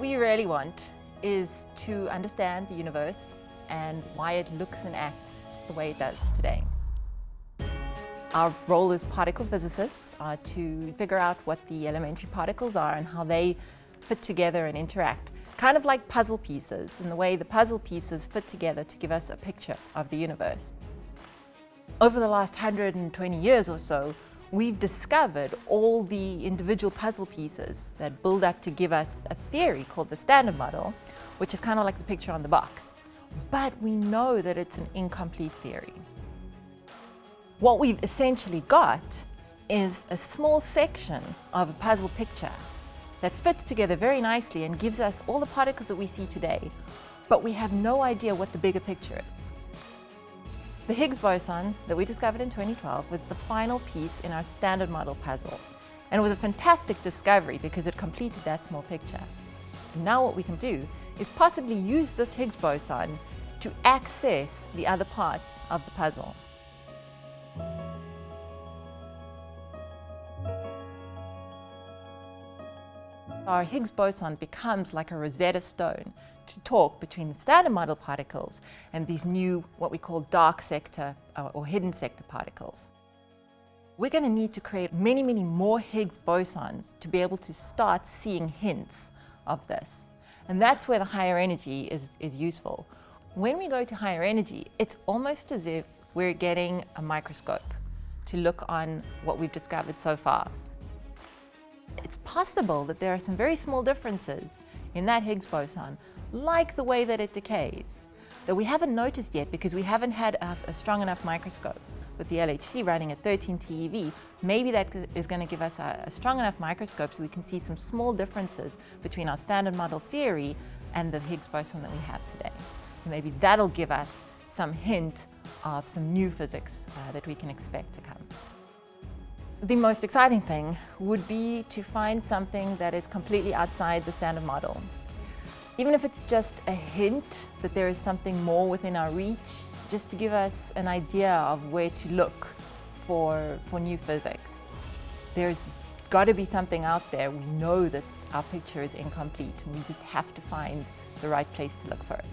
we really want is to understand the universe and why it looks and acts the way it does today. Our role as particle physicists are to figure out what the elementary particles are and how they fit together and interact, kind of like puzzle pieces, in the way the puzzle pieces fit together to give us a picture of the universe. Over the last 120 years or so, we've discovered all the individual puzzle pieces that build up to give us a theory called the Standard Model, which is kind of like the picture on the box. But we know that it's an incomplete theory. What we've essentially got is a small section of a puzzle picture that fits together very nicely and gives us all the particles that we see today, but we have no idea what the bigger picture is. The Higgs boson that we discovered in 2012 was the final piece in our Standard Model puzzle, and it was a fantastic discovery because it completed that small picture. And now what we can do is possibly use this Higgs boson to access the other parts of the puzzle. Our Higgs boson becomes like a Rosetta Stone to talk between the Standard Model particles and these new, what we call dark sector or hidden sector particles. We're going to need to create many, many more Higgs bosons to be able to start seeing hints of this. And that's where the higher energy is useful. When we go to higher energy, it's almost as if we're getting a microscope to look on what we've discovered so far. It's possible that there are some very small differences in that Higgs boson, like the way that it decays, that we haven't noticed yet because we haven't had a strong enough microscope. With the LHC running at 13 TeV, maybe that is going to give us a strong enough microscope so we can see some small differences between our Standard Model theory and the Higgs boson that we have today. Maybe that'll give us some hint of some new physics that we can expect to come. The most exciting thing would be to find something that is completely outside the Standard Model. Even if it's just a hint that there is something more within our reach, just to give us an idea of where to look for new physics. There's got to be something out there. We know that our picture is incomplete and we just have to find the right place to look for it.